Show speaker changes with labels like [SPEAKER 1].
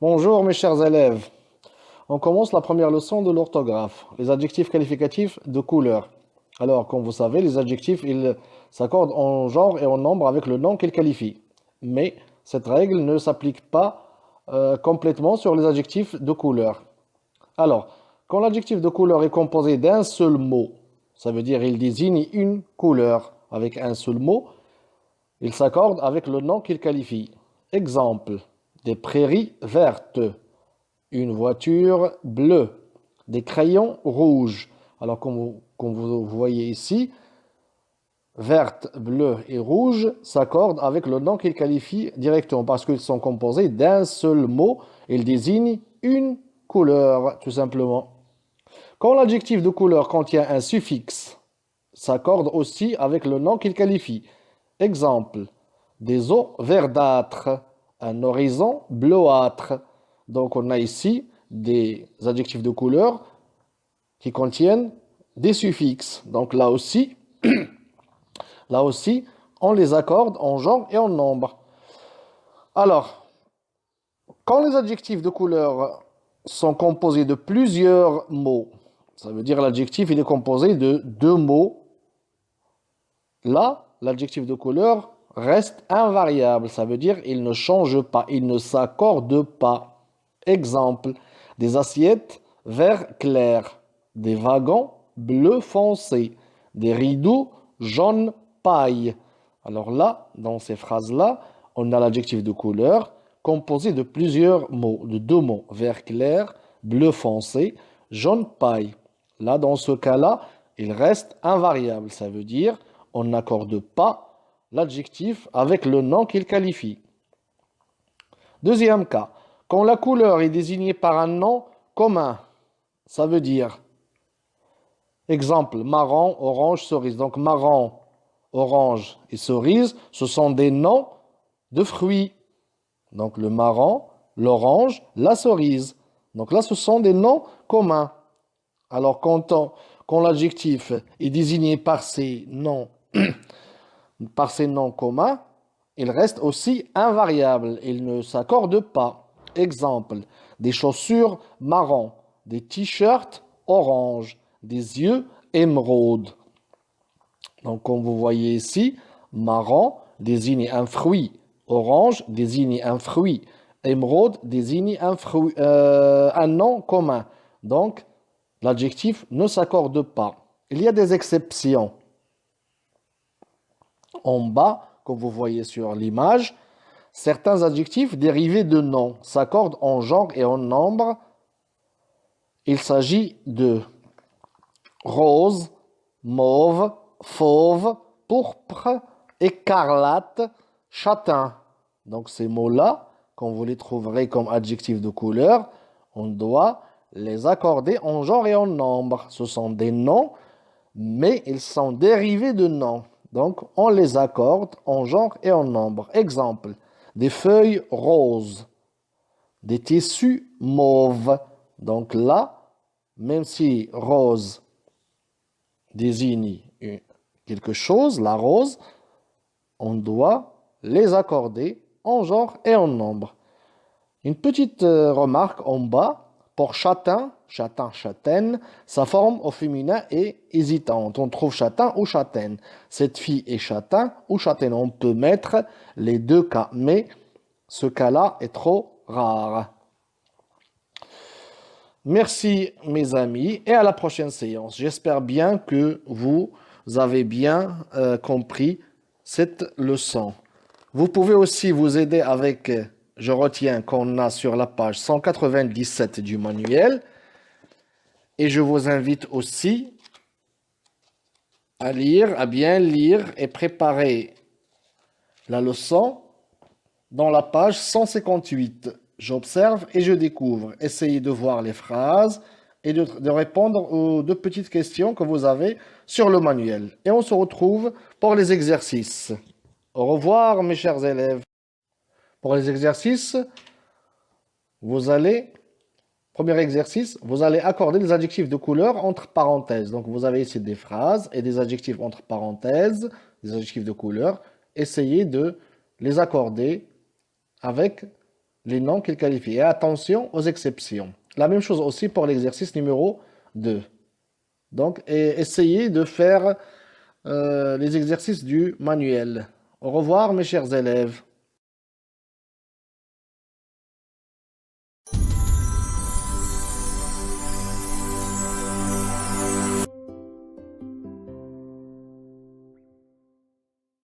[SPEAKER 1] Bonjour mes chers élèves. On commence la première leçon de l'orthographe, les adjectifs qualificatifs de couleur. Alors, comme vous savez, les adjectifs, ils s'accordent en genre et en nombre avec le nom qu'ils qualifient. Mais cette règle ne s'applique pas complètement sur les adjectifs de couleur. Alors, quand l'adjectif de couleur est composé d'un seul mot, ça veut dire il désigne une couleur avec un seul mot, il s'accorde avec le nom qu'il qualifie. Exemple, des prairies vertes, une voiture bleue, des crayons rouges. Alors, comme vous voyez ici, verte, bleu et rouge s'accordent avec le nom qu'ils qualifient directement parce qu'ils sont composés d'un seul mot. Ils désignent une couleur, tout simplement. Quand l'adjectif de couleur contient un suffixe, s'accorde aussi avec le nom qu'il qualifie. Exemple, des eaux verdâtres, un horizon bleuâtre. Donc on a ici des adjectifs de couleur qui contiennent des suffixes. Donc là aussi, on les accorde en genre et en nombre. Alors, quand les adjectifs de couleur sont composés de plusieurs mots, ça veut dire l'adjectif il est composé de deux mots. Là, l'adjectif de couleur reste invariable. Ça veut dire il ne change pas, il ne s'accorde pas. Exemple, des assiettes vert clair, des wagons bleu foncé, des rideaux jaune paille. Alors là, dans ces phrases-là, on a l'adjectif de couleur composé de plusieurs mots, de deux mots, vert clair, bleu foncé, jaune paille. Là, dans ce cas-là, il reste invariable. Ça veut dire on n'accorde pas l'adjectif avec le nom qu'il qualifie. Deuxième cas, quand la couleur est désignée par un nom commun, ça veut dire, exemple, marron, orange, cerise. Donc marron, orange et cerise, ce sont des noms de fruits. Donc le marron, l'orange, la cerise. Donc là, ce sont des noms communs. Alors quand l'adjectif est désigné par ces noms communs, il reste aussi invariable. Il ne s'accorde pas. Exemple, des chaussures marron, des t-shirts orange, des yeux émeraude. Donc, comme vous voyez ici, marron désigne un fruit, orange désigne un fruit, émeraude désigne un nom commun. Donc, l'adjectif ne s'accorde pas. Il y a des exceptions. En bas, comme vous voyez sur l'image, certains adjectifs dérivés de noms s'accordent en genre et en nombre. Il s'agit de rose, mauve, fauve, pourpre, écarlate, châtain. Donc ces mots-là, quand vous les trouverez comme adjectifs de couleur, on doit les accorder en genre et en nombre. Ce sont des noms, mais ils sont dérivés de noms. Donc on les accorde en genre et en nombre. Exemple, des feuilles roses, des tissus mauves. Donc là, même si rose désigne quelque chose, la rose, on doit les accorder en genre et en nombre. Une petite remarque en bas, pour châtain, châtain, châtaine, sa forme au féminin est hésitante. On trouve châtain ou châtaine. Cette fille est châtain ou châtaine. On peut mettre les deux cas, mais ce cas-là est trop rare. Merci mes amis et à la prochaine séance. J'espère bien que vous avez bien compris cette leçon. Vous pouvez aussi vous aider avec, je retiens qu'on a sur la page 197 du manuel et je vous invite aussi à lire, à bien lire et préparer la leçon dans la page 158. J'observe et je découvre. Essayez de voir les phrases et de répondre aux deux petites questions que vous avez sur le manuel. Et on se retrouve pour les exercices. Au revoir, mes chers élèves. Pour les exercices, premier exercice, vous allez accorder les adjectifs de couleur entre parenthèses. Donc, vous avez ici des phrases et des adjectifs entre parenthèses, des adjectifs de couleur. Essayez de les accorder avec les noms qu'il qualifie. Et attention aux exceptions. La même chose aussi pour l'exercice numéro 2. Donc, essayez de faire les exercices du manuel. Au revoir, mes chers élèves.